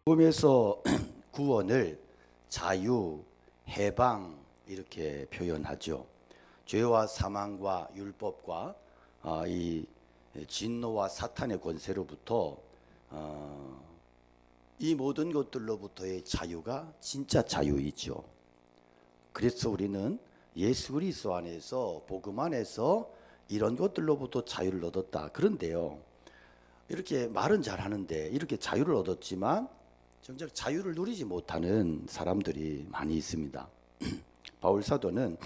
복음에서 구원을 자유, 해방 이렇게 표현하죠. 죄와 사망과 율법과 이 진노와 사탄의 권세로부터 이 모든 것들로부터의 자유가 진짜 자유이죠. 그래서 우리는 예수 그리스도 안에서 복음 안에서 이런 것들로부터 자유를 얻었다. 그런데요, 이렇게 말은 잘하는데 이렇게 자유를 얻었지만 정작 자유를 누리지 못하는 사람들이 많이 있습니다. 바울 사도는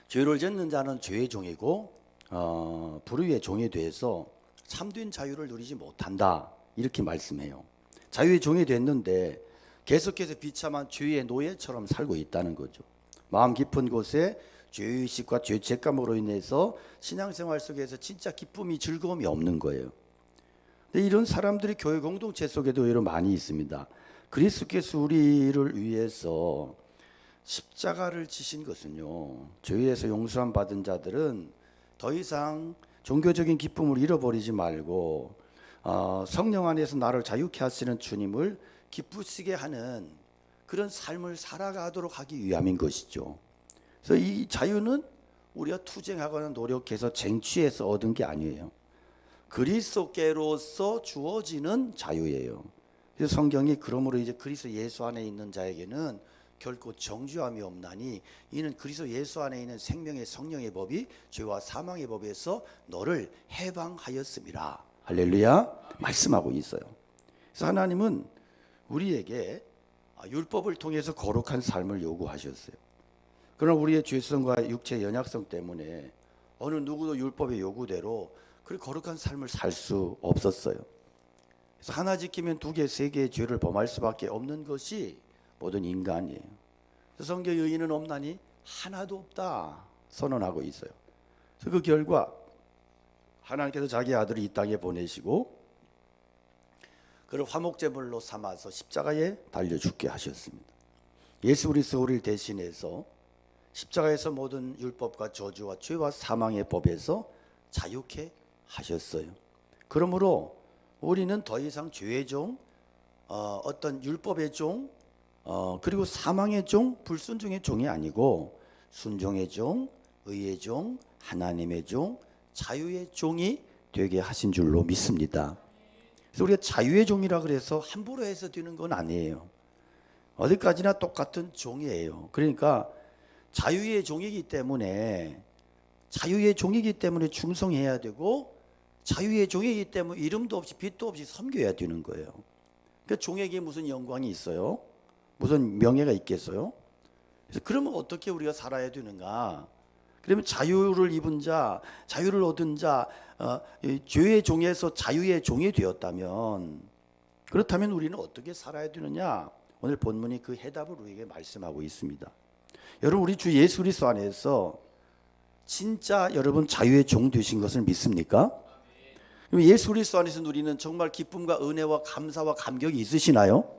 죄를 짓는 자는 죄의 종이고 불의의 종이 돼서 참된 자유를 누리지 못한다, 이렇게 말씀해요. 자유의 종이 됐는데 계속해서 비참한 죄의 노예처럼 살고 있다는 거죠. 마음 깊은 곳에 죄의식과 죄책감으로 인해서 신앙생활 속에서 진짜 기쁨이 즐거움이 없는 거예요. 근데 이런 사람들이 교회 공동체 속에도 의외로 많이 있습니다. 그리스도께서 우리를 위해서 십자가를 지신 것은요, 죄에서 용서함 받은 자들은 더 이상 종교적인 기쁨을 잃어버리지 말고 성령 안에서 나를 자유케 하시는 주님을 기쁘시게 하는 그런 삶을 살아가도록 하기 위함인 것이죠. 그래서 이 자유는 우리가 투쟁하거나 노력해서 쟁취해서 얻은 게 아니에요. 그리스도께로서 주어지는 자유예요. 그래서 성경이 그러므로 이제 그리스도 예수 안에 있는 자에게는 결코 정죄함이 없나니 이는 그리스도 예수 안에 있는 생명의 성령의 법이 죄와 사망의 법에서 너를 해방하였음이라. 할렐루야. 말씀하고 있어요. 그래서 하나님은 우리에게 율법을 통해서 거룩한 삶을 요구하셨어요. 그러나 우리의 죄성과 육체의 연약성 때문에 어느 누구도 율법의 요구대로 그 거룩한 삶을 살 수 없었어요. 그래서 하나 지키면 두 개, 세 개의 죄를 범할 수밖에 없는 것이 모든 인간이에요. 그래서 성경에 의인은 없나니 하나도 없다 선언하고 있어요. 그래서 그 결과 하나님께서 자기 아들을 이 땅에 보내시고 그를 화목제물로 삼아서 십자가에 달려 죽게 하셨습니다. 예수 그리스도 우리를 대신해서 십자가에서 모든 율법과 저주와 죄와 사망의 법에서 자유케 하셨어요. 그러므로 우리는 더 이상 죄의 종, 어떤 율법의 종, 그리고 사망의 종, 불순종의 종이 아니고 순종의 종, 의의 종, 하나님의 종, 자유의 종이 되게 하신 줄로 믿습니다. 그래서 우리가 자유의 종이라 그래서 함부로 해서 되는 건 아니에요. 어디까지나 똑같은 종이에요. 그러니까 자유의 종이기 때문에 충성해야 되고, 자유의 종이기 때문에 이름도 없이 빛도 없이 섬겨야 되는 거예요. 그러니까 종에게 무슨 영광이 있어요? 무슨 명예가 있겠어요? 그래서 그러면 어떻게 우리가 살아야 되는가? 그러면 자유를 입은 자, 자유를 얻은 자, 죄의 종에서 자유의 종이 되었다면, 그렇다면 우리는 어떻게 살아야 되느냐? 오늘 본문이 그 해답을 우리에게 말씀하고 있습니다. 여러분, 우리 주 예수 그리스도 안에서 진짜 여러분 자유의 종 되신 것을 믿습니까? 그럼 예수 그리스도 안에서 누리는 정말 기쁨과 은혜와 감사와 감격이 있으시나요?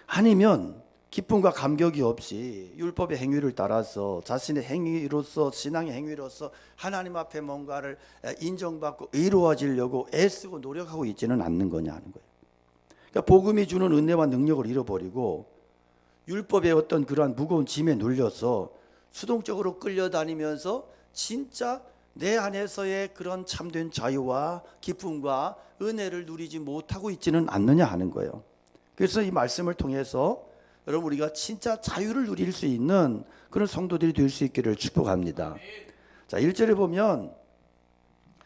아니면 기쁨과 감격이 없이 율법의 행위를 따라서 자신의 행위로서, 신앙의 행위로서 하나님 앞에 뭔가를 인정받고 의로워지려고 애쓰고 노력하고 있지는 않는 거냐 하는 거예요. 그러니까 복음이 주는 은혜와 능력을 잃어버리고 율법의 어떤 그러한 무거운 짐에 눌려서 수동적으로 끌려다니면서 진짜 내 안에서의 그런 참된 자유와 기쁨과 은혜를 누리지 못하고 있지는 않느냐 하는 거예요. 그래서 이 말씀을 통해서 여러분, 우리가 진짜 자유를 누릴 수 있는 그런 성도들이 될 수 있기를 축복합니다. 자, 1절에 보면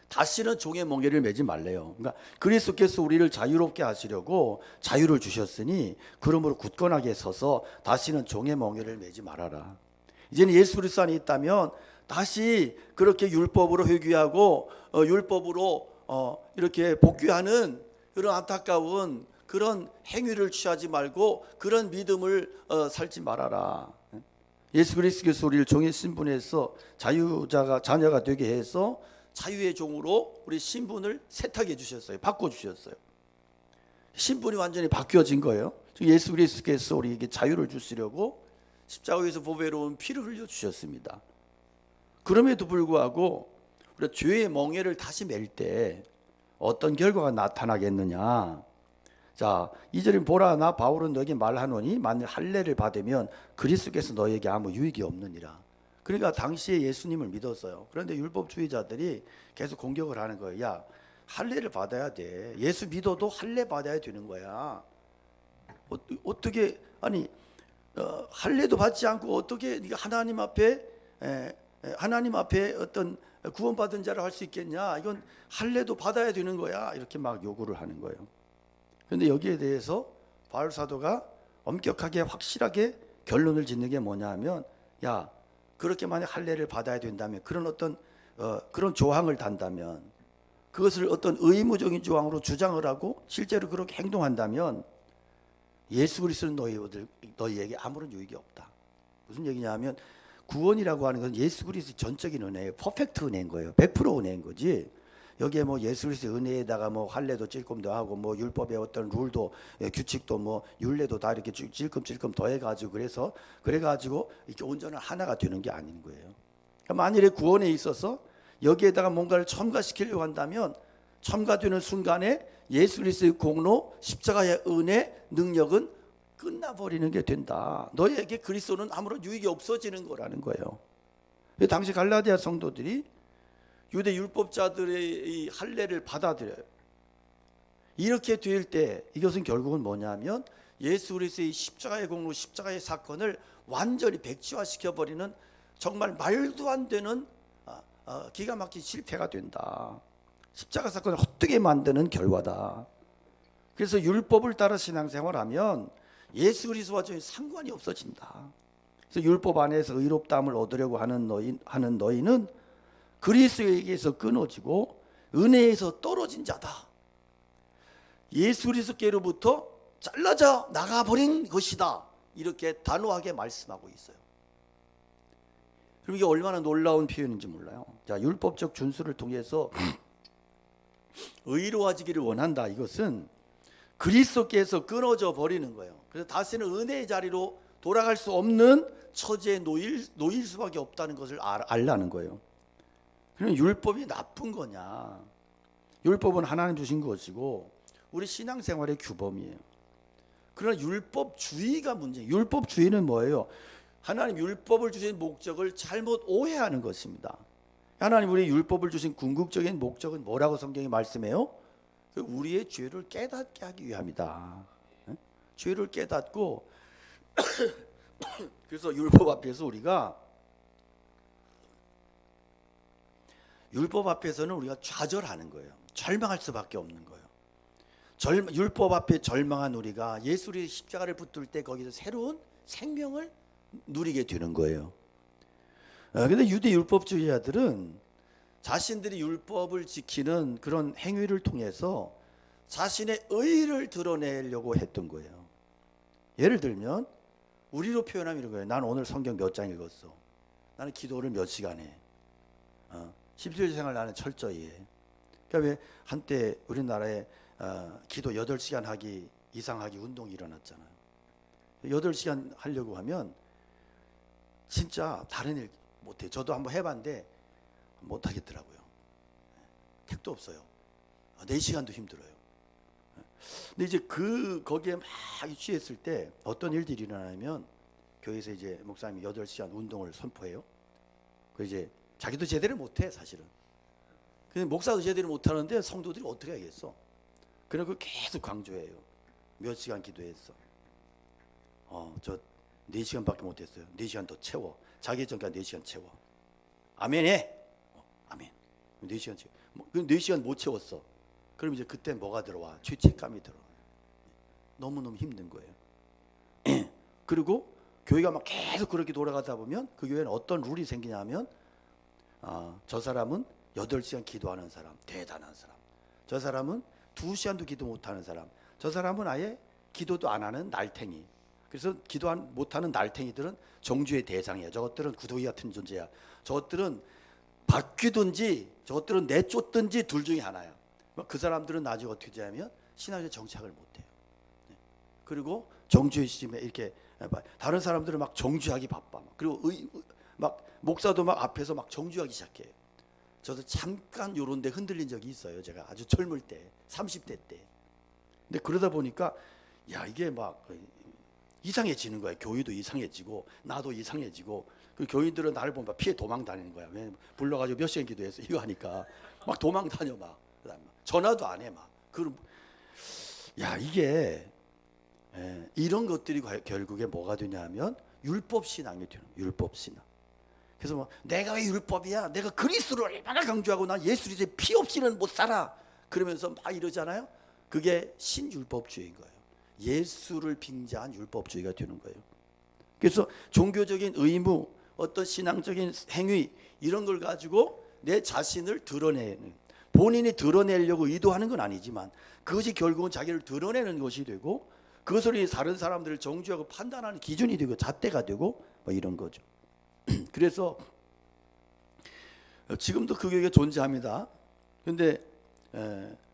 다시는 종의 멍에를 매지 말래요. 그러니까 그리스도께서 우리를 자유롭게 하시려고 자유를 주셨으니 그러므로 굳건하게 서서 다시는 종의 멍에를 매지 말아라. 이제는 예수 그리스도 안에 있다면 다시 그렇게 율법으로 회귀하고 율법으로 이렇게 복귀하는 그런 안타까운 그런 행위를 취하지 말고 그런 믿음을 살지 말아라. 예수 그리스도께서 우리를 종의 신분에서 자녀가 되게 해서 자유의 종으로 우리 신분을 세탁해 주셨어요. 바꿔 주셨어요. 신분이 완전히 바뀌어진 거예요. 예수 그리스도께서 우리에게 자유를 주시려고 십자가에서 보배로운 피를 흘려 주셨습니다. 그럼에도 불구하고 우리가 죄의 멍에를 다시 맬 때 어떤 결과가 나타나겠느냐? 자, 2절에 보라 나 바울은 너에게 말하노니 만일 할례를 받으면 그리스도께서 너에게 아무 유익이 없느니라. 그러니까 당시에 예수님을 믿었어요. 그런데 율법주의자들이 계속 공격을 하는 거예요. 야, 할례를 받아야 돼. 예수 믿어도 할례 받아야 되는 거야. 어떻게 아니 할례도 받지 않고 어떻게 네가 하나님 앞에 어떤 구원받은 자를 할 수 있겠냐? 이건 할례도 받아야 되는 거야. 이렇게 막 요구를 하는 거예요. 그런데 여기에 대해서 바울 사도가 엄격하게 확실하게 결론을 짓는 게 뭐냐면, 야, 그렇게 만약 할례를 받아야 된다면, 그런 어떤 그런 조항을 단다면, 그것을 어떤 의무적인 조항으로 주장을 하고 실제로 그렇게 행동한다면 예수 그리스도는 너희에게 아무런 유익이 없다. 무슨 얘기냐면 구원이라고 하는 건 예수 그리스도 전적인 은혜예요. 퍼펙트 은혜인 거예요. 100% 은혜인 거지. 여기에 뭐 예수 그리스도 은혜에다가 뭐 할례도 찔끔 더하고 뭐 율법의 어떤 룰도 규칙도 뭐 율례도 다 이렇게 찔끔 더해가지고 그래가지고 이렇게 온전한 하나가 되는 게 아닌 거예요. 그러니까 만일에 구원에 있어서 여기에다가 뭔가를 첨가시키려고 한다면 첨가되는 순간에 예수 그리스도의 공로, 십자가의 은혜, 능력은 끝나버리는 게 된다. 너희에게 그리스도는 아무런 유익이 없어지는 거라는 거예요. 당시 갈라디아 성도들이 유대 율법자들의 이 할례를 받아들여요. 이렇게 될 때 이것은 결국은 뭐냐면 예수 그리스도의 십자가의 공로, 십자가의 사건을 완전히 백지화시켜버리는 정말 말도 안 되는 기가 막힌 실패가 된다. 십자가 사건을 헛되게 만드는 결과다. 그래서 율법을 따라 신앙생활하면 예수 그리스도와 전혀 상관이 없어진다. 그래서 율법 안에서 의롭다함을 얻으려고 하는 너희는 그리스도에게서 끊어지고 은혜에서 떨어진 자다. 예수 그리스도께로부터 잘라져 나가버린 것이다. 이렇게 단호하게 말씀하고 있어요. 그럼 이게 얼마나 놀라운 표현인지 몰라요. 자, 율법적 준수를 통해서 의로워지기를 원한다. 이것은 그리스도께서 끊어져 버리는 거예요. 그래서 다시는 은혜의 자리로 돌아갈 수 없는 처지에 놓일 수밖에 없다는 것을 알라는 거예요. 그러면 율법이 나쁜 거냐? 율법은 하나님 주신 것이고 우리 신앙생활의 규범이에요. 그러나 율법주의가 문제예요. 율법주의는 뭐예요? 하나님 율법을 주신 목적을 잘못 오해하는 것입니다. 하나님 우리 율법을 주신 궁극적인 목적은 뭐라고 성경이 말씀해요? 우리의 죄를 깨닫게 하기 위함이다. 죄를 깨닫고 그래서 율법 앞에서 율법 앞에서는 우리가 좌절하는 거예요. 절망할 수밖에 없는 거예요. 율법 앞에 절망한 우리가 예수의 십자가를 붙들 때 거기서 새로운 생명을 누리게 되는 거예요. 그런데 유대 율법주의자들은 자신들이 율법을 지키는 그런 행위를 통해서 자신의 의의를 드러내려고 했던 거예요. 예를 들면 우리로 표현하면 이런 거예요. 난 오늘 성경 몇 장 읽었어. 나는 기도를 몇 시간 해. 17일 생활 나는 철저히 해. 그러니까 왜 한때 우리나라에 기도 8시간 이상 하기 운동이 일어났잖아요. 8시간 하려고 하면 진짜 다른 일 못해. 저도 한번 해봤는데 못하겠더라고요. 택도 없어요. 4시간도 힘들어요. 근데 이제 거기에 막 취했을 때 어떤 일들이 일어나냐면 교회에서 이제 목사님이 8시간 운동을 선포해요. 그 이제 자기도 제대로 못해 사실은. 근데 목사도 제대로 못하는데 성도들이 어떻게 하겠어? 그래서 계속 강조해요. 몇 시간 기도했어. 저 4시간밖에 못했어요. 4시간 더 채워. 자기 전까지 4시간 채워. 아멘 해. 아멘. 4시간 채워. 그 4시간 못 채웠어. 그럼 이제 그때 뭐가 들어와? 죄책감이 들어와요. 너무너무 힘든 거예요. 그리고 교회가 막 계속 그렇게 돌아가다 보면 그 교회는 어떤 룰이 생기냐면 저 사람은 8시간 기도하는 사람, 대단한 사람. 저 사람은 2시간도 기도 못하는 사람. 저 사람은 아예 기도도 안 하는 날탱이. 그래서 기도 못하는 날탱이들은 정죄의 대상이야. 저것들은 구더기 같은 존재야. 저것들은 바뀌든지 저것들은 내쫓든지 둘 중에 하나야. 그 사람들은 나중에 어떻게 되냐면 신앙에 정착을 못해요. 그리고 정죄의 시점에 이렇게 다른 사람들은 막 정죄하기 바빠. 그리고 막 목사도 막 앞에서 막 정죄하기 시작해요. 저도 잠깐 요런 데 흔들린 적이 있어요. 제가 아주 젊을 때 30대 때. 근데 그러다 보니까 야 이게 막 이상해지는 거야. 교회도 이상해지고 나도 이상해지고 그 교인들은 나를 보면 피해 도망 다니는 거야. 왜 불러가지고 몇 시간 기도했어 이거 하니까 막 도망 다녀 막. 그다음에 전화도 안 해 막. 그럼 야 이게 이런 것들이 결국에 뭐가 되냐면 율법 신앙이 되는 거야. 율법 신앙. 그래서 뭐 내가 왜 율법이야? 내가 그리스도를 얼마나 강조하고 난 예수 이제 피 없이는 못 살아. 그러면서 막 이러잖아요. 그게 신율법주의인 거예요. 예수를 빙자한 율법주의가 되는 거예요. 그래서 종교적인 의무, 어떤 신앙적인 행위 이런 걸 가지고 내 자신을 드러내는, 본인이 드러내려고 의도하는 건 아니지만 그것이 결국은 자기를 드러내는 것이 되고 그것을 다른 사람들을 정죄하고 판단하는 기준이 되고 잣대가 되고 뭐 이런 거죠. 그래서 지금도 그 교회가 존재합니다. 그런데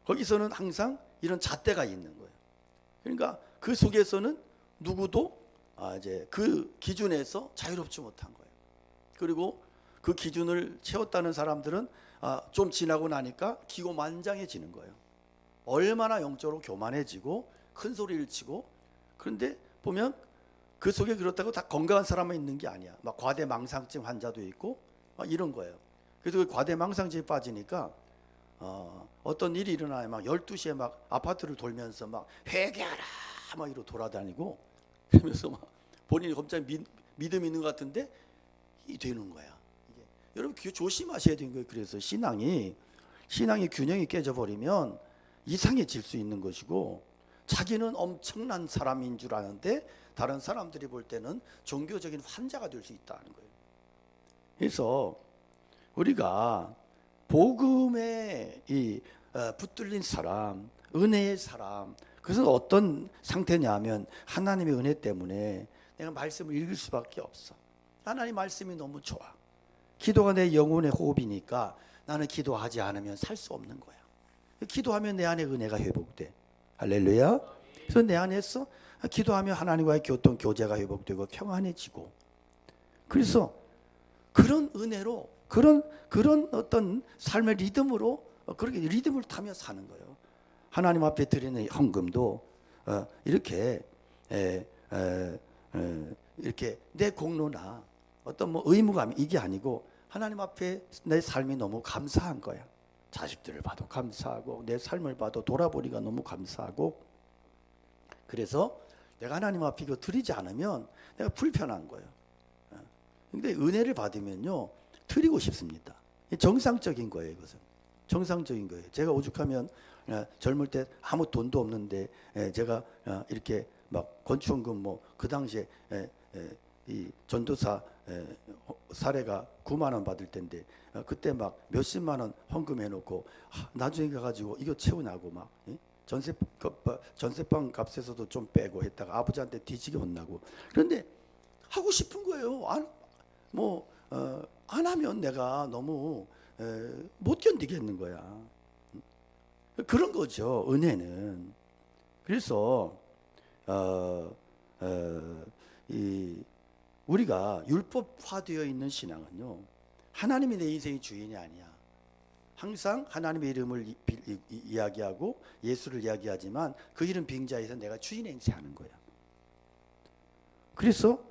거기서는 항상 이런 잣대가 있는 거예요. 그러니까 그 속에서는 누구도 이제 그 기준에서 자유롭지 못한 거예요. 그리고 그 기준을 채웠다는 사람들은 좀 지나고 나니까 기고만장해지는 거예요. 얼마나 영적으로 교만해지고 큰 소리를 치고. 그런데 보면 그 속에 그렇다고 다 건강한 사람만 있는 게 아니야. 막 과대망상증 환자도 있고 막 이런 거예요. 그래서 그 과대망상증에 빠지니까 어떤 일이 일어나요. 막 12시에 막 아파트를 돌면서 막 회개하라 막 이러고 돌아다니고 그러면서 막 본인이 갑자기 믿음이 있는 것 같은데 이 되는 거야. 이게. 여러분 조심하셔야 되는 거예요. 그래서 신앙이 균형이 깨져버리면 이상해질 수 있는 것이고 자기는 엄청난 사람인 줄 아는데 다른 사람들이 볼 때는 종교적인 환자가 될 수 있다는 거예요. 그래서 우리가 복음에 붙들린 사람, 은혜의 사람, 그것은 어떤 상태냐면 하나님의 은혜 때문에 내가 말씀을 읽을 수밖에 없어. 하나님 말씀이 너무 좋아. 기도가 내 영혼의 호흡이니까 나는 기도하지 않으면 살 수 없는 거야. 기도하면 내 안에 은혜가 회복돼. 할렐루야. 그래서 내 안에서 기도하면 하나님과의 교제가 회복되고 평안해지고. 그래서 그런 은혜로 그런 어떤 삶의 리듬으로 그렇게 리듬을 타며 사는 거예요. 하나님 앞에 드리는 헌금도 이렇게 이렇게 내 공로나 어떤 뭐 의무감 이게 아니고 하나님 앞에 내 삶이 너무 감사한 거야. 자식들을 봐도 감사하고 내 삶을 봐도 돌아보니까 너무 감사하고. 그래서 내가 하나님 앞에 이거 드리지 않으면 내가 불편한 거예요. 근데 은혜를 받으면요 드리고 싶습니다. 정상적인 거예요. 이것은 정상적인 거예요. 제가 오죽하면 젊을 때 아무 돈도 없는데 제가 이렇게 막 건축원금 뭐 그 당시에 이 전도사 사례가 9만 원 받을 때인데 그때 막 몇십만 원 헌금해 놓고 나중에 가가지고 이거 채우냐고 막 전세방 값에서도 좀 빼고 했다가 아버지한테 뒤지게 혼나고. 그런데 하고 싶은 거예요. 안 하면 내가 너무 못 견디겠는 거야. 그런 거죠, 은혜는. 그래서 우리가 율법화되어 있는 신앙은요, 하나님이 내 인생의 주인이 아니야. 항상 하나님의 이름을 이야기하고 예수를 이야기하지만 그 이름 빙자해서 내가 주인 행세하는 거야. 그래서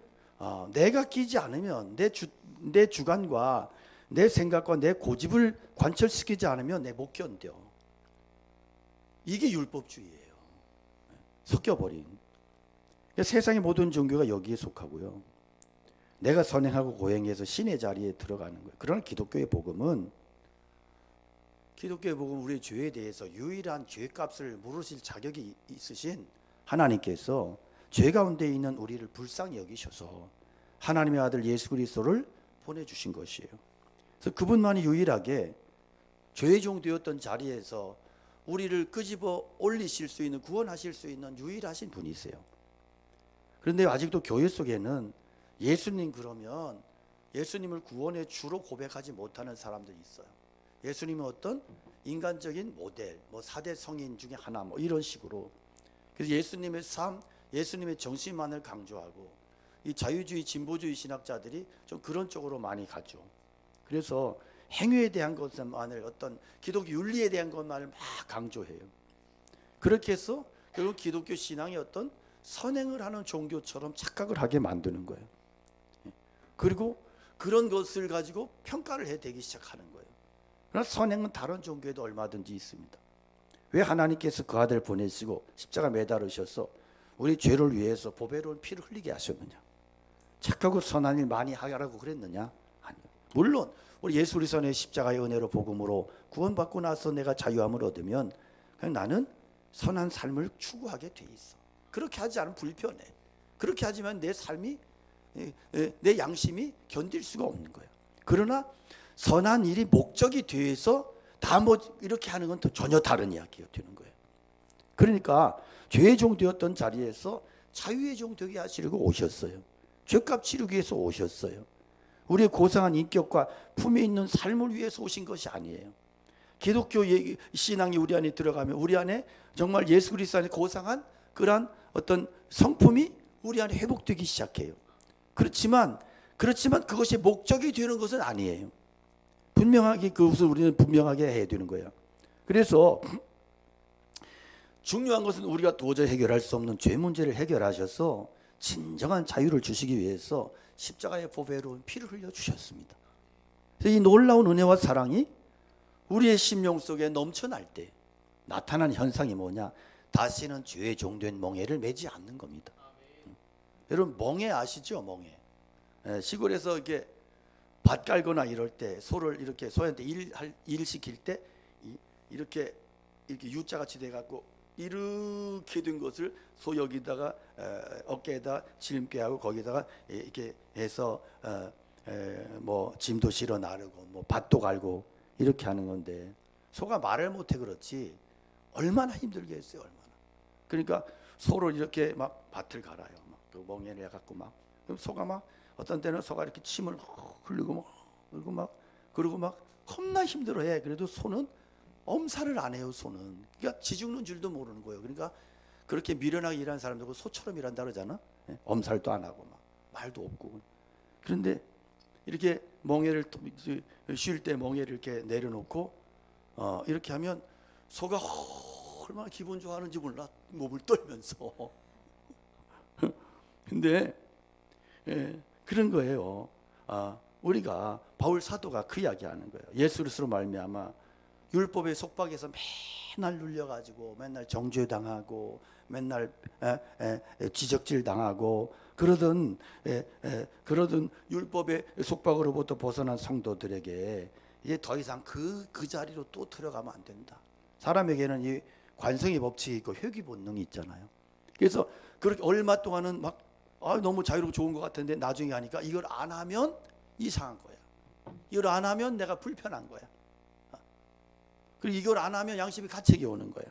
내가 끼지 않으면 내 주관과 내 생각과 내 고집을 관철시키지 않으면 내 못 견뎌. 이게 율법주의예요. 섞여버린. 세상의 모든 종교가 여기에 속하고요. 내가 선행하고 고행해서 신의 자리에 들어가는 거예요. 그러나 기독교의 복음은 우리의 죄에 대해서 유일한 죄값을 물으실 자격이 있으신 하나님께서 죄 가운데 있는 우리를 불쌍히 여기셔서 하나님의 아들 예수 그리스도를 보내주신 것이에요. 그래서 그분만이 유일하게 죄종 되었던 자리에서 우리를 끄집어 올리실 수 있는, 구원하실 수 있는 유일하신 분이세요. 그런데 아직도 교회 속에는 그러면 예수님을 구원의 주로 고백하지 못하는 사람들이 있어요. 예수님은 어떤 인간적인 모델, 뭐 4대 성인 중에 하나, 뭐 이런 식으로. 그래서 예수님의 삶, 예수님의 정신만을 강조하고 이 자유주의, 진보주의 신학자들이 좀 그런 쪽으로 많이 가죠. 그래서 행위에 대한 것만을, 어떤 기독교 윤리에 대한 것만을 막 강조해요. 그렇게 해서 결국 기독교 신앙이 어떤 선행을 하는 종교처럼 착각을 하게 만드는 거예요. 그리고 그런 것을 가지고 평가를 해대기 시작하는 거예요. 그러나 선행은 다른 종교에도 얼마든지 있습니다. 왜 하나님께서 그 아들 보내시고 십자가 매달으셔서 우리 죄를 위해서 보배로운 피를 흘리게 하셨느냐? 착하고 선한 일 많이 하라고 그랬느냐? 아니요. 물론 우리 예수 그리스도의 십자가의 은혜로 복음으로 구원받고 나서 내가 자유함을 얻으면 그냥 나는 선한 삶을 추구하게 돼 있어. 그렇게 하지 않으면 불편해. 그렇게 하지만 내 삶이 내 양심이 견딜 수가 없는 거예요. 그러나 선한 일이 목적이 돼서 다 뭐 이렇게 하는 건 또 전혀 다른 이야기가 되는 거예요. 그러니까 죄의 종 되었던 자리에서 자유의 종 되게 하시려고 오셨어요. 죄값 치르기 위해서 오셨어요. 우리의 고상한 인격과 품에 있는 삶을 위해서 오신 것이 아니에요. 기독교 신앙이 우리 안에 들어가면 우리 안에 정말 예수 그리스도 안에 고상한 그러한 어떤 성품이 우리 안에 회복되기 시작해요. 그렇지만 그것이 목적이 되는 것은 아니에요. 분명하게 그것을 우리는 분명하게 해야 되는 거예요. 그래서 중요한 것은 우리가 도저히 해결할 수 없는 죄 문제를 해결하셔서 진정한 자유를 주시기 위해서 십자가의 보배로운 피를 흘려 주셨습니다. 그래서 이 놀라운 은혜와 사랑이 우리의 심령 속에 넘쳐날 때 나타난 현상이 뭐냐? 다시는 죄의 종된 멍에를 매지 않는 겁니다. 여러분 멍에 아시죠? 멍에. 시골에서 이렇게 밭 깔거나 이럴 때 소를 이렇게 소한테 일 시킬 때 이렇게 U자 같이 돼 갖고 이렇게 된 것을 소 여기다가 어깨에다 지름께 하고 거기다가 이렇게 해서 뭐 짐도 실어 나르고 뭐 밭도 갈고 이렇게 하는 건데 소가 말을 못해 그렇지 얼마나 힘들게 했어요. 얼마나. 그러니까 소를 이렇게 막 밭을 갈아요. 막 그 멍에를 해갖고 막 그럼 소가 막 어떤 때는 소가 이렇게 침을 흘리고 그리고 막 겁나 힘들어해. 그래도 소는 엄살을 안 해요. 소는 그러니까 지 죽는 줄도 모르는 거예요. 그러니까 그렇게 미련하게 일하는 사람들은 소처럼 일한다 그러잖아. 엄살도 안 하고 막 말도 없고. 그런데 이렇게 멍에를 쉴 때 멍에를 이렇게 내려놓고 이렇게 하면 소가 얼마나 기분 좋아하는지 몰라. 몸을 떨면서. 근데 그런 거예요. 우리가 바울 사도가 그 이야기하는 거예요. 예수 그리스도로 말미암아 율법의 속박에서 맨날 눌려가지고 맨날 정죄당하고 맨날 지적질 당하고 그러던 율법의 속박으로부터 벗어난 성도들에게 이제 더 이상 그 자리로 또 들어가면 안 된다. 사람에게는 이 관성의 법칙이 있고 회귀 본능이 있잖아요. 그래서 그렇게 얼마 동안은 막 너무 자유롭고 좋은 것 같은데 나중에 하니까 이걸 안 하면 이상한 거야. 이걸 안 하면 내가 불편한 거야. 그리고 이걸 안 하면 양심이 가책이 오는 거야.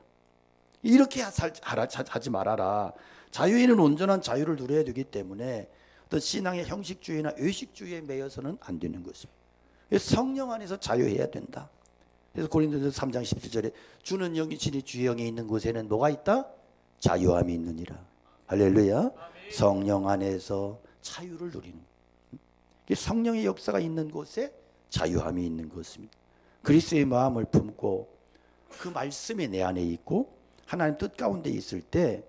이렇게 하지 말아라. 자유인은 온전한 자유를 누려야 되기 때문에 어떤 신앙의 형식주의나 의식주의에 매여서는 안 되는 것입니다. 성령 안에서 자유해야 된다. 그래서 고린도전서 3장 17절에 주는 영이 친히 주의 영에 있는 곳에는 뭐가 있다? 자유함이 있느니라. 할렐루야. 성령 안에서 자유를 누리는 성령의 역사가 있는 곳에 자유함이 있는 것입니다. 그리스도의 마음을 품고 그 말씀이 내 안에 있고 하나님 뜻 가운데 있을 때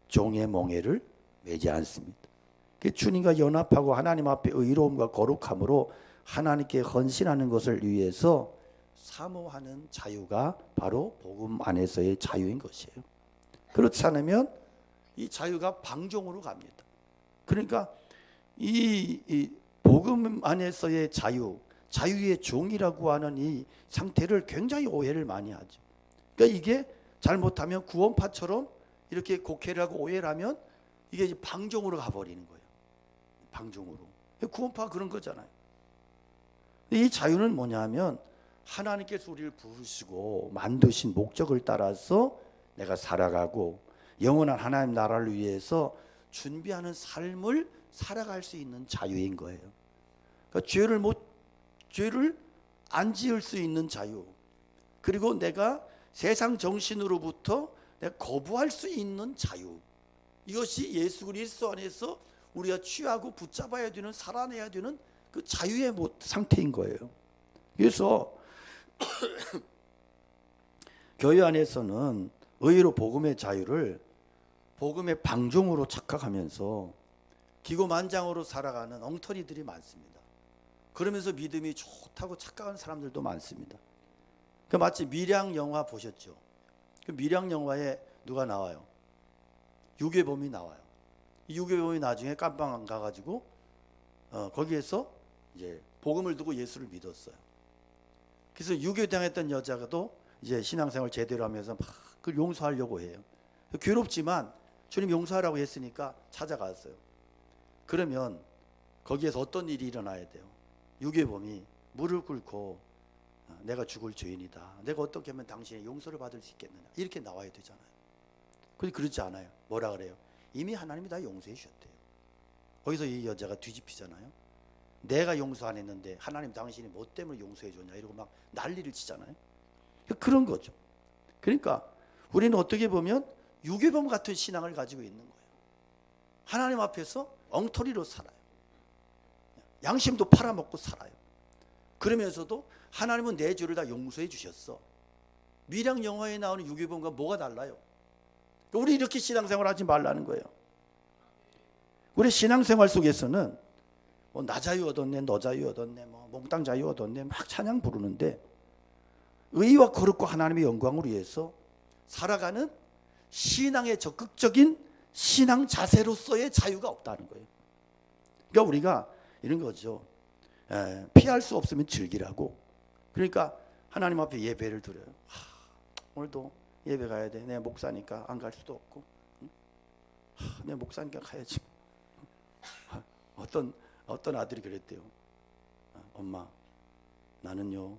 종의 멍에를 매지 않습니다. 주님과 연합하고 하나님 앞에 의로움과 거룩함으로 하나님께 헌신하는 것을 위해서 사모하는 자유가 바로 복음 안에서의 자유인 것이에요. 그렇지 않으면 이 자유가 방종으로 갑니다. 그러니까 이 복음 안에서의 자유의 종이라고 하는 이 상태를 굉장히 오해를 많이 하죠. 그러니까 이게 잘못하면 구원파처럼 이렇게 곡해를 하고 오해를 하면 이게 이제 방종으로 가버리는 거예요. 방종으로. 구원파가 그런 거잖아요. 이 자유는 뭐냐면 하나님께서 우리를 부르시고 만드신 목적을 따라서 내가 살아가고 영원한 하나님 나라를 위해서 준비하는 삶을 살아갈 수 있는 자유인 거예요. 그러니까 죄를 안 지을 수 있는 자유, 그리고 내가 세상 정신으로부터 내가 거부할 수 있는 자유, 이것이 예수 그리스도 안에서 우리가 취하고 붙잡아야 되는, 살아내야 되는 그 자유의 상태인 거예요. 그래서 교회 안에서는 의외로 복음의 자유를 복음의 방종으로 착각하면서 기고만장으로 살아가는 엉터리들이 많습니다. 그러면서 믿음이 좋다고 착각하는 사람들도 많습니다. 그 마치 밀양 영화 보셨죠? 그 밀양 영화에 누가 나와요? 유괴범이 나와요. 이 유괴범이 나중에 깜빵 안 가가지고 거기에서 이제 복음을 두고 예수를 믿었어요. 그래서 유괴당했던 여자가도 이제 신앙생활 제대로 하면서 막 그걸 용서하려고 해요. 괴롭지만 주님 용서하라고 했으니까 찾아갔어요. 그러면 거기에서 어떤 일이 일어나야 돼요? 유괴범이 무릎 꿇고 내가 죽을 죄인이다. 내가 어떻게 하면 당신의 용서를 받을 수 있겠느냐. 이렇게 나와야 되잖아요. 근데 그렇지 않아요. 뭐라 그래요? 이미 하나님이 다 용서해 주셨대요. 거기서 이 여자가 뒤집히잖아요. 내가 용서 안 했는데 하나님 당신이 뭐 때문에 용서해 줬냐 이러고 막 난리를 치잖아요. 그런 거죠. 그러니까 우리는 어떻게 보면 유괴범 같은 신앙을 가지고 있는 거예요. 하나님 앞에서 엉터리로 살아요. 양심도 팔아먹고 살아요. 그러면서도 하나님은 내 죄를 다 용서해 주셨어. 밀양 영화에 나오는 유괴범과 뭐가 달라요? 우리 이렇게 신앙생활 하지 말라는 거예요. 우리 신앙생활 속에서는 뭐 나 자유 얻었네, 너 자유 얻었네, 뭐 몽땅 자유 얻었네 막 찬양 부르는데 의와 거룩과 하나님의 영광을 위해서 살아가는 신앙의 적극적인 신앙 자세로서의 자유가 없다는 거예요. 그러니까 우리가 이런 거죠. 피할 수 없으면 즐기라고. 그러니까 하나님 앞에 예배를 드려요. 오늘도 예배 가야 돼. 내 목사니까 안 갈 수도 없고. 내 목사니까 가야지. 어떤 아들이 그랬대요. 엄마, 나는요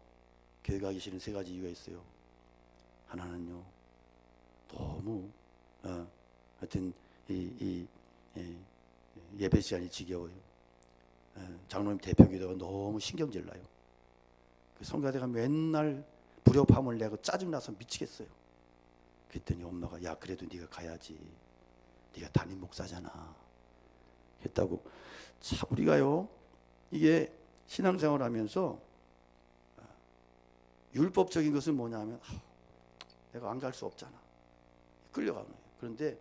교회 가기 싫은 세 가지 이유가 있어요. 하나는요 너무 하여튼 이 예배 시간이 지겨워요. 장로님 대표기도가 너무 신경질 나요. 그 성가대가 맨날 불협화음을 내고 짜증나서 미치겠어요. 그랬더니 엄마가 야 그래도 네가 가야지. 네가 담임 목사잖아. 했다고. 참 우리가요 이게 신앙생활 하면서 율법적인 것은 뭐냐면 내가 안 갈 수 없잖아. 끌려가는 거예요. 그런데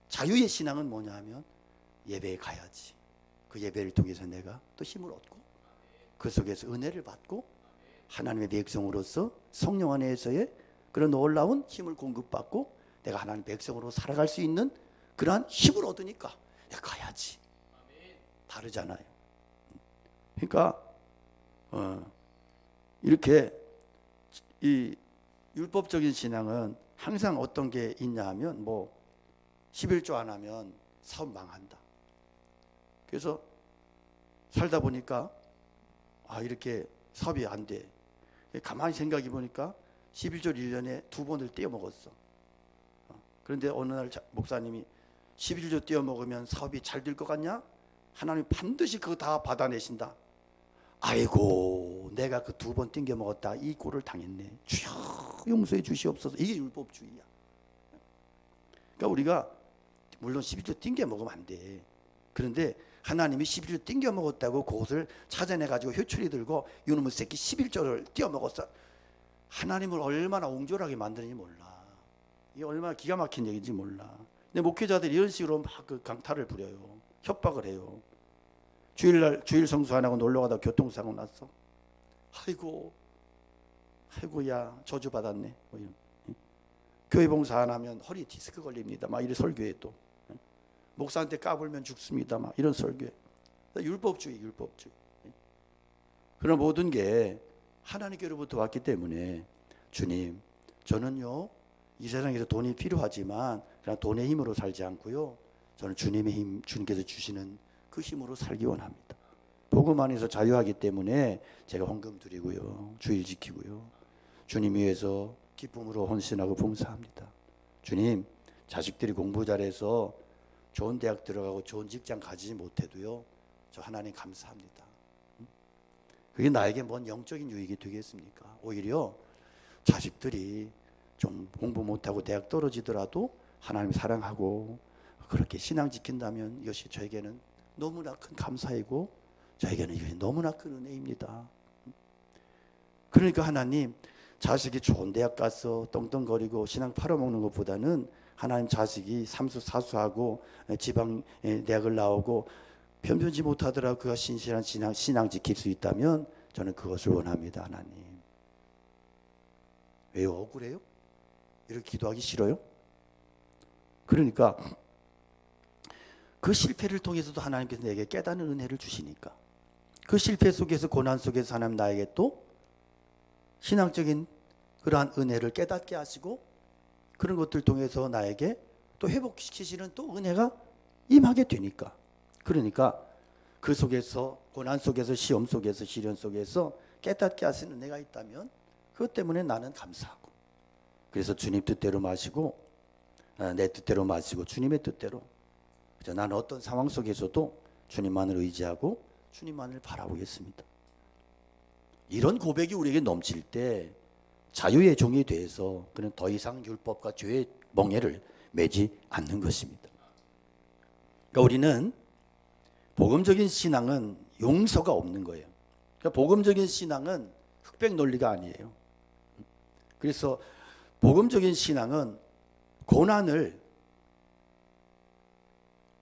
자유의 신앙은 뭐냐 하면 예배에 가야지. 그 예배를 통해서 내가 또 힘을 얻고 그 속에서 은혜를 받고 하나님의 백성으로서 성령 안에서의 그런 놀라운 힘을 공급받고 내가 하나님의 백성으로 살아갈 수 있는 그러한 힘을 얻으니까 내가 가야지. 다르잖아요. 그러니까 이렇게 이 율법적인 신앙은 항상 어떤 게 있냐 하면 뭐 11조 안 하면 사업 망한다. 그래서 살다 보니까 이렇게 사업이 안 돼. 가만히 생각해 보니까 11조 1년에 2번을 떼어 먹었어. 그런데 어느 날 목사님이 11조 떼어 먹으면 사업이 잘 될 것 같냐? 하나님 반드시 그거 다 받아내신다. 아이고 내가 그 2번 땡겨 먹었다 이 꼴을 당했네. 주여 용서해 주시옵소서. 이게 율법주의야. 그러니까 우리가 물론 11조 땡겨 먹으면 안 돼. 그런데 하나님이 11조 땡겨 먹었다고 그것을 찾아내가지고 효출이 들고 이놈의 새끼 11조를 떼어 먹었어. 하나님을 얼마나 옹졸하게 만드는지 몰라. 이게 얼마나 기가 막힌 얘기인지 몰라. 근데 목회자들이 이런 식으로 막 그 강탈을 부려요. 협박을 해요. 주일날 주일 성수 안 하고 놀러 가다 교통사고 났어. 아이고야 저주 받았네. 뭐 이런. 교회 봉사 안 하면 허리 디스크 걸립니다. 막 이런 설교에 또 목사한테 까불면 죽습니다. 막 이런 설교에 율법주의. 그런 모든 게 하나님께로부터 왔기 때문에 주님, 저는요 이 세상에서 돈이 필요하지만 그냥 돈의 힘으로 살지 않고요. 저는 주님의 힘, 주님께서 주시는 그 힘으로 살기 원합니다. 복음 안에서 자유하기 때문에 제가 헌금 드리고요. 주일 지키고요. 주님 위해서 기쁨으로 헌신하고 봉사합니다. 주님, 자식들이 공부 잘해서 좋은 대학 들어가고 좋은 직장 가지지 못해도요. 저 하나님 감사합니다. 그게 나에게 뭔 영적인 유익이 되겠습니까? 오히려 자식들이 좀 공부 못하고 대학 떨어지더라도 하나님 사랑하고 그렇게 신앙 지킨다면 이것이 저에게는 너무나 큰 감사이고 저에게는 이것이 너무나 큰 은혜입니다. 그러니까 하나님 자식이 좋은 대학 가서 떵떵거리고 신앙 팔아먹는 것보다는 하나님 자식이 삼수사수하고 지방 대학을 나오고 편편지 못하더라도 그가 신실한 신앙 지킬 수 있다면 저는 그것을 원합니다. 하나님. 왜요? 억울해요? 이렇게 기도하기 싫어요? 그러니까 그 실패를 통해서도 하나님께서 내게 깨닫는 은혜를 주시니까, 그 실패 속에서 고난 속에서 하나님 나에게 또 신앙적인 그러한 은혜를 깨닫게 하시고 그런 것들 통해서 나에게 또 회복시키시는 또 은혜가 임하게 되니까, 그러니까 그 속에서 고난 속에서 시험 속에서 시련 속에서 깨닫게 하시는 은혜가 있다면 그것 때문에 나는 감사하고, 그래서 주님 뜻대로 마시고 내 뜻대로 마시고 주님의 뜻대로, 나는 어떤 상황 속에서도 주님만을 의지하고 주님만을 바라보겠습니다. 이런 고백이 우리에게 넘칠 때 자유의 종이 돼서 그는 더 이상 율법과 죄의 멍에를 매지 않는 것입니다. 그러니까 우리는 복음적인 신앙은 용서가 없는 거예요. 그러니까 복음적인 신앙은 흑백 논리가 아니에요. 그래서 복음적인 신앙은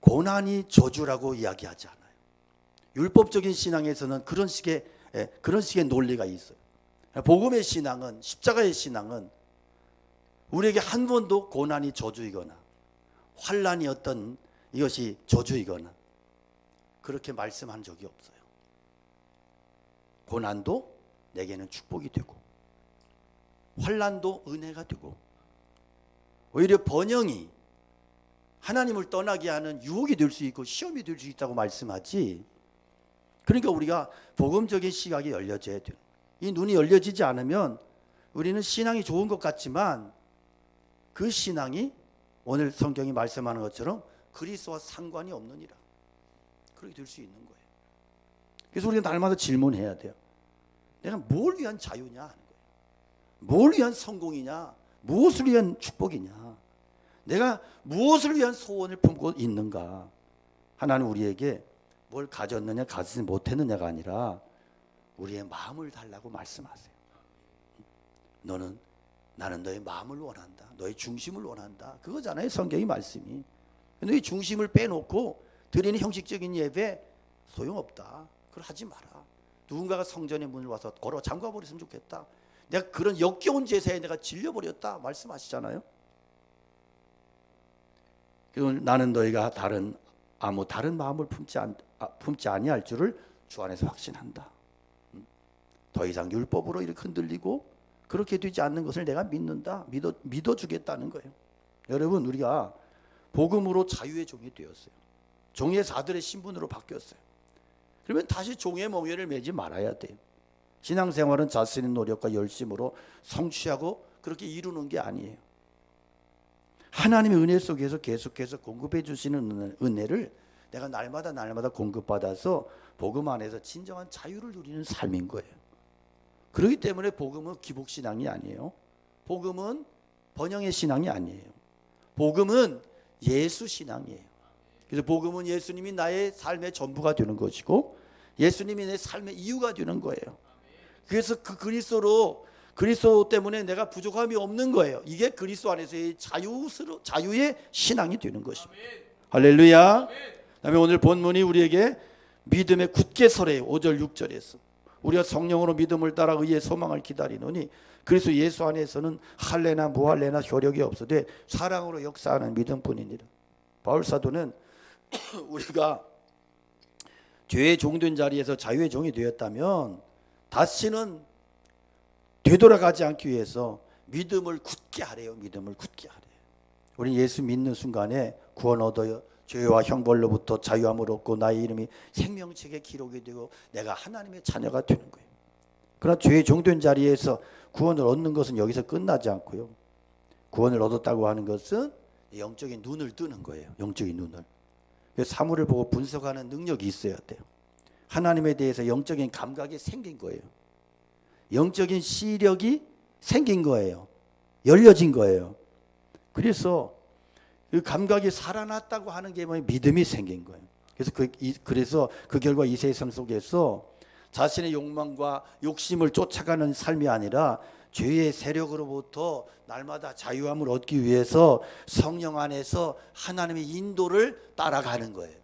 고난이 저주라고 이야기하지 않아요. 율법적인 신앙에서는 그런 식의 논리가 있어요. 복음의 신앙은, 십자가의 신앙은 우리에게 한 번도 고난이 저주이거나 환난이 어떤 이것이 저주이거나 그렇게 말씀한 적이 없어요. 고난도 내게는 축복이 되고 환난도 은혜가 되고, 오히려 번영이 하나님을 떠나게 하는 유혹이 될 수 있고 시험이 될 수 있다고 말씀하지. 그러니까 우리가 복음적인 시각이 열려져야 돼요. 이 눈이 열려지지 않으면 우리는 신앙이 좋은 것 같지만 그 신앙이 오늘 성경이 말씀하는 것처럼 그리스도와 상관이 없느니라, 그렇게 될 수 있는 거예요. 그래서 우리가 날마다 질문해야 돼요. 내가 뭘 위한 자유냐 하는 거예요. 뭘 위한 성공이냐, 무엇을 위한 축복이냐, 내가 무엇을 위한 소원을 품고 있는가. 하나님 우리에게 뭘 가졌느냐 가지지 못했느냐가 아니라 우리의 마음을 달라고 말씀하세요. 나는 너의 마음을 원한다, 너의 중심을 원한다, 그거잖아요 성경의 말씀이. 너의 중심을 빼놓고 드리는 형식적인 예배 소용없다, 그걸 하지 마라. 누군가가 성전의 문을 와서 걸어 잠가버렸으면 좋겠다, 내가 그런 역겨운 제사에 내가 질려버렸다 말씀하시잖아요. 나는 너희가 아무 다른 마음을 품지 아니할 줄을 주 안에서 확신한다. 더 이상 율법으로 이렇게 흔들리고 그렇게 되지 않는 것을 내가 믿는다, 믿어주겠다는 거예요. 여러분, 우리가 복음으로 자유의 종이 되었어요. 종의 사들의 신분으로 바뀌었어요. 그러면 다시 종의 멍에를 매지 말아야 돼요. 신앙생활은 자신의 노력과 열심으로 성취하고 그렇게 이루는 게 아니에요. 하나님의 은혜 속에서 계속해서 공급해 주시는 은혜를 내가 날마다 공급받아서 복음 안에서 진정한 자유를 누리는 삶인 거예요. 그렇기 때문에 복음은 기복신앙이 아니에요. 복음은 번영의 신앙이 아니에요. 복음은 예수신앙이에요. 그래서 복음은 예수님이 나의 삶의 전부가 되는 것이고 예수님이 내 삶의 이유가 되는 거예요. 그래서 그 그리스도 때문에 내가 부족함이 없는 거예요. 이게 그리스도 안에서의 자유의 신앙이 되는 것입니다. 할렐루야. 그다음에 오늘 본문이 우리에게 믿음에 굳게 서래요. 5절 6절에서 우리가 성령으로 믿음을 따라 의의 소망을 기다리노니 그리스도 예수 안에서는 할례나 무할례나 효력이 없으되 사랑으로 역사하는 믿음뿐이니라. 바울 사도는 우리가 죄의 종된 자리에서 자유의 종이 되었다면 다시는 되돌아가지 않기 위해서 믿음을 굳게 하래요. 믿음을 굳게 하래요. 우리 예수 믿는 순간에 구원 얻어요. 죄와 형벌로부터 자유함을 얻고 나의 이름이 생명책에 기록이 되고 내가 하나님의 자녀가 되는 거예요. 그러나 죄의 종된 자리에서 구원을 얻는 것은 여기서 끝나지 않고요. 구원을 얻었다고 하는 것은 영적인 눈을 뜨는 거예요. 영적인 눈을. 사물을 보고 분석하는 능력이 있어야 돼요. 하나님에 대해서 영적인 감각이 생긴 거예요. 영적인 시력이 생긴 거예요. 열려진 거예요. 그래서 그 감각이 살아났다고 하는 게 뭐예요? 믿음이 생긴 거예요. 그래서 그 결과 이 세상 속에서 자신의 욕망과 욕심을 쫓아가는 삶이 아니라 죄의 세력으로부터 날마다 자유함을 얻기 위해서 성령 안에서 하나님의 인도를 따라가는 거예요.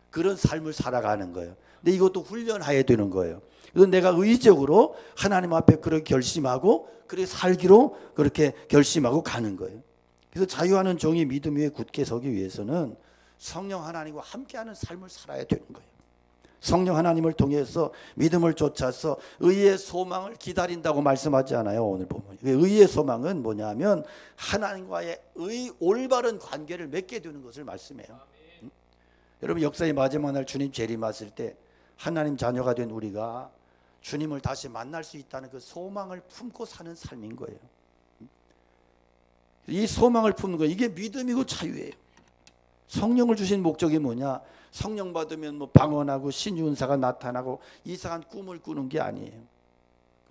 그런 삶을 살아가는 거예요. 근데 이것도 훈련해야 되는 거예요. 그래서 내가 의지적으로 하나님 앞에 그렇게 결심하고 그렇게 살기로 그렇게 결심하고 가는 거예요. 그래서 자유하는 종이 믿음 위에 굳게 서기 위해서는 성령 하나님과 함께하는 삶을 살아야 되는 거예요. 성령 하나님을 통해서 믿음을 쫓아서 의의 소망을 기다린다고 말씀하지 않아요. 오늘 보면 의의 소망은 뭐냐면 하나님과의 올바른 관계를 맺게 되는 것을 말씀해요. 여러분, 역사의 마지막 날 주님 재림하실 때 하나님 자녀가 된 우리가 주님을 다시 만날 수 있다는 그 소망을 품고 사는 삶인 거예요. 이 소망을 품는 거, 이게 믿음이고 자유예요. 성령을 주신 목적이 뭐냐? 성령 받으면 뭐 방언하고 신유은사가 나타나고 이상한 꿈을 꾸는 게 아니에요.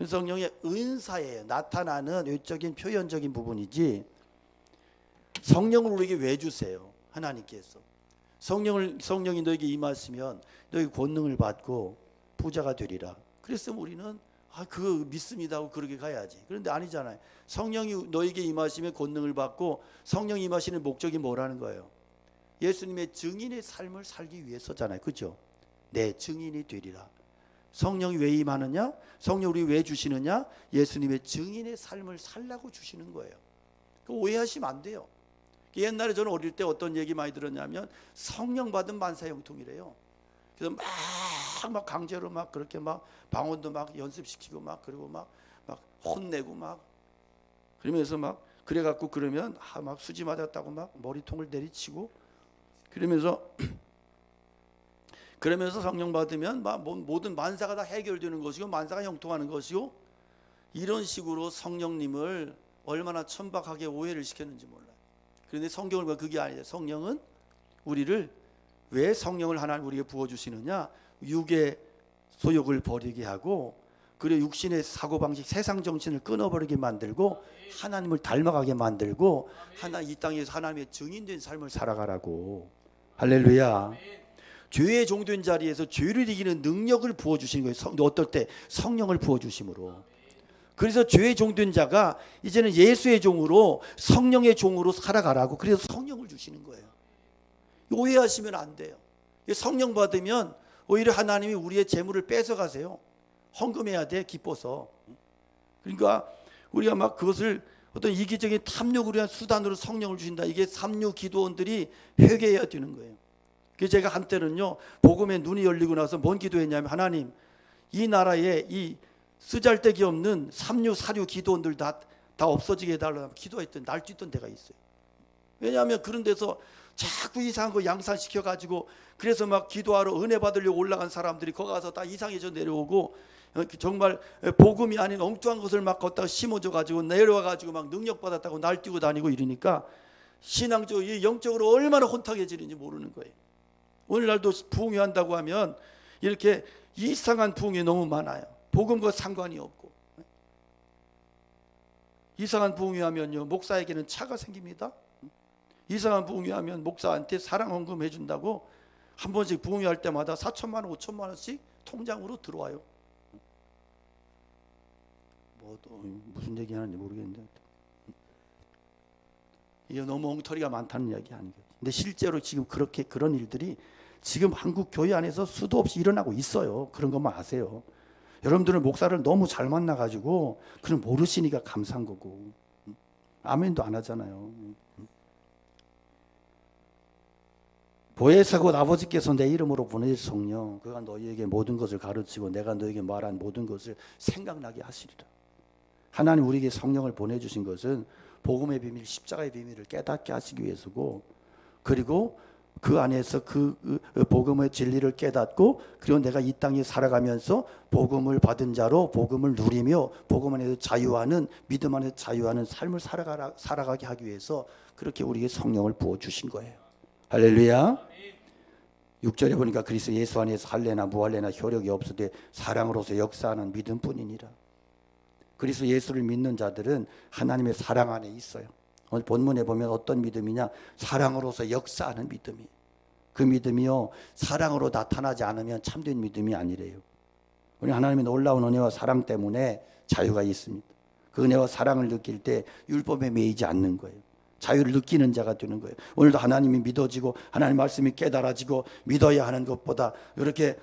성령의 은사예요. 나타나는 외적인 표현적인 부분이지, 성령을 우리에게 왜 주세요? 하나님께서 성령이 너에게 임하시면 너희 권능을 받고 부자가 되리라. 그랬으면 우리는 그거 믿습니다 하고 그렇게 가야지. 그런데 아니잖아요. 성령이 너에게 임하시면 권능을 받고, 성령이 임하시는 목적이 뭐라는 거예요? 예수님의 증인의 삶을 살기 위해서잖아요. 그죠? 내 증인이 되리라. 성령이 왜 임하느냐? 성령 우리 왜 주시느냐? 예수님의 증인의 삶을 살라고 주시는 거예요. 오해하시면 안 돼요. 옛날에 저는 어릴 때 어떤 얘기 많이 들었냐면 성령 받은 만사형통이래요. 그래서 막 강제로 막 그렇게 막 방언도 막 연습시키고 막, 그리고 막 혼내고 막 그러면서 막 그래갖고, 그러면 막 수지 맞았다고 막 머리통을 내리치고 그러면서 성령 받으면 막 모든 만사가 다 해결되는 것이고 만사가 형통하는 것이고, 이런 식으로 성령님을 얼마나 천박하게 오해를 시켰는지 몰라요. 그런데 성경을 보면 그게 아니에요. 성령은 우리를, 왜 성령을 하나님 우리에게 부어주시느냐? 육의 소욕을 버리게 하고, 그리고 육신의 사고방식, 세상 정신을 끊어버리게 만들고 하나님을 닮아가게 만들고, 이 땅에서 하나님의 증인된 삶을 살아가라고. 할렐루야. 죄의 종된 자리에서 죄를 이기는 능력을 부어주시는 거예요. 어떨 때? 성령을 부어주심으로. 그래서 죄의 종된 자가 이제는 예수의 종으로, 성령의 종으로 살아가라고. 그래서 성령을 주시는 거예요. 오해하시면 안 돼요. 성령 받으면 오히려 하나님이 우리의 재물을 뺏어가세요. 헌금해야 돼, 기뻐서. 그러니까 우리가 막 그것을 어떤 이기적인 탐욕을 위한 수단으로 성령을 주신다. 이게 삼류 기도원들이 회개해야 되는 거예요. 그래서 제가 한때는요, 복음에 눈이 열리고 나서 뭔 기도했냐면, 하나님, 이 나라에 이 쓰잘데기 없는 삼류 사류 기도원들 다 없어지게 해달라고 기도했던, 날뛰던 데가 있어요. 왜냐하면 그런 데서 자꾸 이상한 거 양산시켜가지고, 그래서 막 기도하러 은혜 받으려고 올라간 사람들이 거기 가서 다 이상해져 내려오고, 정말 복음이 아닌 엉뚱한 것을 막 걷다가 심어줘가지고 내려와가지고 막 능력받았다고 날뛰고 다니고 이러니까 신앙적으로, 영적으로 얼마나 혼탁해지는지 모르는 거예요. 오늘날도 부흥회한다고 하면 이렇게 이상한 부흥회 너무 많아요. 복음과 상관이 없고. 이상한 부흥회 하면요, 목사에게는 차가 생깁니다. 이상한 부흥회 하면 목사한테 사랑 헌금 해준다고 한 번씩 부흥회 할 때마다 4천만 원, 5천만 원씩 통장으로 들어와요. 무슨 얘기 하는지 모르겠는데, 이게 너무 엉터리가 많다는 이야기 아니겠죠. 근데 실제로 지금 그런 일들이 지금 한국 교회 안에서 수도 없이 일어나고 있어요. 그런 것만 아세요. 여러분들은 목사를 너무 잘 만나가지고 그걸 모르시니까 감사한 거고, 아멘도 안 하잖아요. 보혜사 곧 아버지께서 내 이름으로 보내실 성령, 그가 너희에게 모든 것을 가르치고 내가 너희에게 말한 모든 것을 생각나게 하시리라. 하나님 우리에게 성령을 보내주신 것은 복음의 비밀, 십자가의 비밀을 깨닫게 하시기 위해서고, 그리고 그 안에서 그 복음의 진리를 깨닫고, 그리고 내가 이 땅에 살아가면서 복음을 받은 자로 복음을 누리며 복음 안에서 자유하는, 믿음 안에서 자유하는 삶을 살아가게 하기 위해서 그렇게 우리에게 성령을 부어주신 거예요. 할렐루야. 6절에 보니까 그리스도 예수 안에서 할례나 무할례나 효력이 없으되 사랑으로서 역사하는 믿음뿐이니라. 그리스도 예수를 믿는 자들은 하나님의 사랑 안에 있어요. 오늘 본문에 보면 어떤 믿음이냐? 사랑으로서 역사하는 믿음이에요. 그 믿음이요, 사랑으로 나타나지 않으면 참된 믿음이 아니래요. 우리 하나님의 놀라운 은혜와 사랑 때문에 자유가 있습니다. 그 은혜와 사랑을 느낄 때 율법에 매이지 않는 거예요. 자유를 느끼는 자가 되는 거예요. 오늘도 하나님이 믿어지고 하나님 말씀이 깨달아지고 믿어야 하는 것보다 이렇게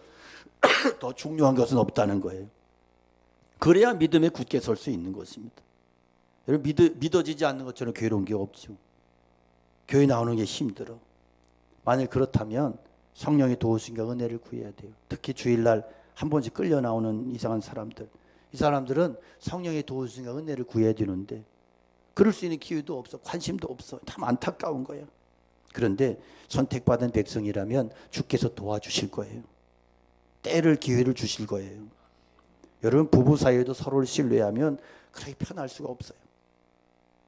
더 중요한 것은 없다는 거예요. 그래야 믿음에 굳게 설 수 있는 것입니다. 여러분, 믿어지지 않는 것처럼 괴로운 게 없죠. 교회 나오는 게 힘들어. 만약 그렇다면 성령의 도우심과 은혜를 구해야 돼요. 특히 주일날 한 번씩 끌려 나오는 이상한 사람들, 이 사람들은 성령의 도우심과 은혜를 구해야 되는데 그럴 수 있는 기회도 없어, 관심도 없어. 참 안타까운 거예요. 그런데 선택받은 백성이라면 주께서 도와주실 거예요. 때를 기회를 주실 거예요. 여러분, 부부 사이에도 서로를 신뢰하면 그렇게 편할 수가 없어요.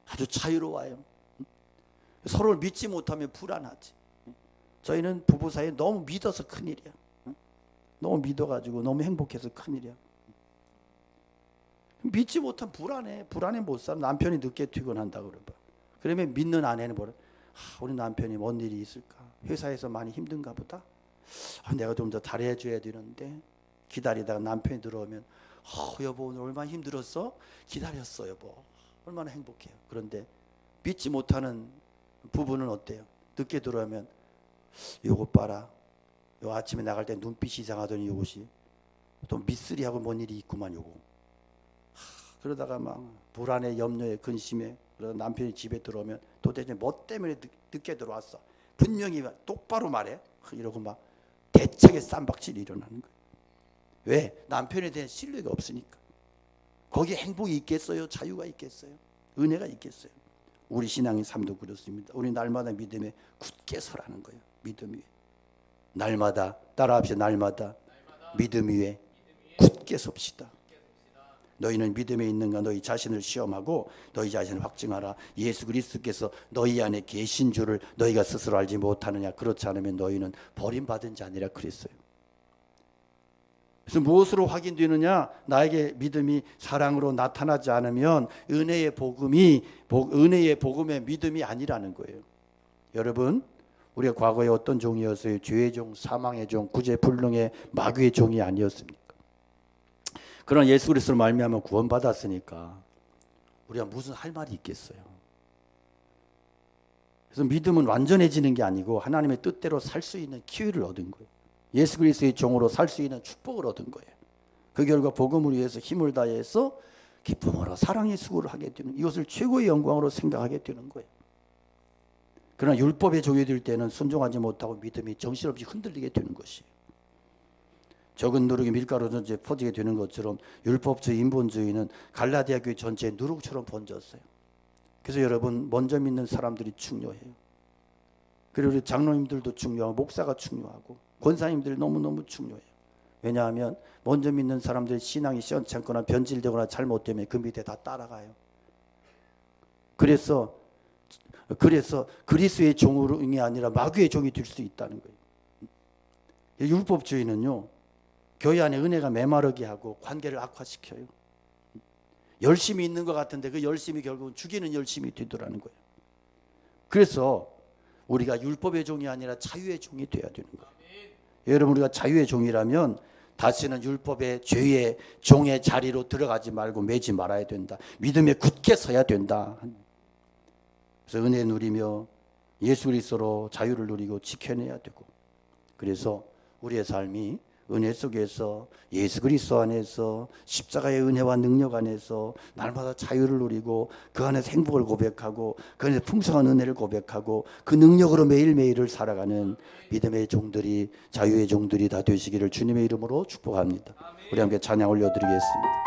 아주 자유로워요. 서로를 믿지 못하면 불안하지. 저희는 부부 사이에 너무 믿어서 큰일이야. 너무 믿어가지고 너무 행복해서 큰일이야. 믿지 못하면 불안해 못 살아. 남편이 늦게 퇴근한다 그러면, 그러면 믿는 아내는 뭐래? 우리 남편이 뭔 일이 있을까? 회사에서 많이 힘든가 보다. 내가 좀 더 잘해줘야 되는데. 기다리다가 남편이 들어오면, 여보 오늘 얼마나 힘들었어? 기다렸어 여보. 얼마나 행복해요. 그런데 믿지 못하는 부부는 어때요? 늦게 들어오면, 요것 봐라, 요 아침에 나갈 때 눈빛이 이상하더니 요것이 또 미쓰리하고 뭔 일이 있구만 요거. 그러다가 막 불안에 염려에 근심에, 그러다 남편이 집에 들어오면 도대체 뭐 때문에 늦게 들어왔어? 분명히 똑바로 말해. 이러고 막 대책의 쌈박질이 일어나는 거예요. 왜? 남편에 대한 신뢰가 없으니까. 거기에 행복이 있겠어요? 자유가 있겠어요? 은혜가 있겠어요? 우리 신앙의 삶도 그렇습니다. 우리 날마다 믿음에 굳게 서라는 거예요. 믿음 위에. 날마다, 따라합시다. 날마다 믿음 위에 굳게 섭시다. 너희는 믿음에 있는가? 너희 자신을 시험하고 너희 자신을 확증하라. 예수 그리스도께서 너희 안에 계신 줄을 너희가 스스로 알지 못하느냐? 그렇지 않으면 너희는 버림받은 자니라 그랬어요. 그래서 무엇으로 확인되느냐? 나에게 믿음이 사랑으로 나타나지 않으면 은혜의 복음의 믿음이 아니라는 거예요. 여러분, 우리가 과거에 어떤 종이었어요? 죄의 종, 사망의 종, 구제불능의 마귀의 종이 아니었습니까? 그러나 예수 그리스도로 말미암아 구원받았으니까 우리가 무슨 할 말이 있겠어요? 그래서 믿음은 완전해지는 게 아니고 하나님의 뜻대로 살 수 있는 기회를 얻은 거예요. 예수 그리스도의 종으로 살 수 있는 축복을 얻은 거예요. 그 결과 복음을 위해서 힘을 다해서 기쁨으로 사랑의 수고를 하게 되는, 이것을 최고의 영광으로 생각하게 되는 거예요. 그러나 율법에 종이 때는 순종하지 못하고 믿음이 정신없이 흔들리게 되는 것이에요. 적은 누룩이 밀가루 전체에 퍼지게 되는 것처럼 율법주의, 인본주의는 갈라디아 교회 전체에 누룩처럼 번졌어요. 그래서 여러분, 먼저 믿는 사람들이 중요해요. 그리고 우리 장로님들도 중요하고 목사가 중요하고 권사님들 너무너무 중요해요. 왜냐하면 먼저 믿는 사람들의 신앙이 시원찮거나 변질되거나 잘못되면 그 밑에 다 따라가요. 그래서 그리스도의 종이 아니라 마귀의 종이 될 수 있다는 거예요. 율법주의는요, 교회 안에 은혜가 메마르게 하고 관계를 악화시켜요. 열심히 있는 것 같은데 그 열심이 결국은 죽이는 열심이 되더라는 거예요. 그래서 우리가 율법의 종이 아니라 자유의 종이 돼야 되는 거예요. 여러분, 우리가 자유의 종이라면 다시는 율법의 죄의 종의 자리로 들어가지 말고 매지 말아야 된다. 믿음에 굳게 서야 된다. 그래서 은혜 누리며 예수 그리스도로 자유를 누리고 지켜내야 되고, 그래서 우리의 삶이 은혜 속에서 예수 그리스도 안에서 십자가의 은혜와 능력 안에서 날마다 자유를 누리고 그 안에서 행복을 고백하고 그 안에서 풍성한 은혜를 고백하고 그 능력으로 매일매일을 살아가는 믿음의 종들이, 자유의 종들이 다 되시기를 주님의 이름으로 축복합니다. 우리 함께 찬양 올려드리겠습니다.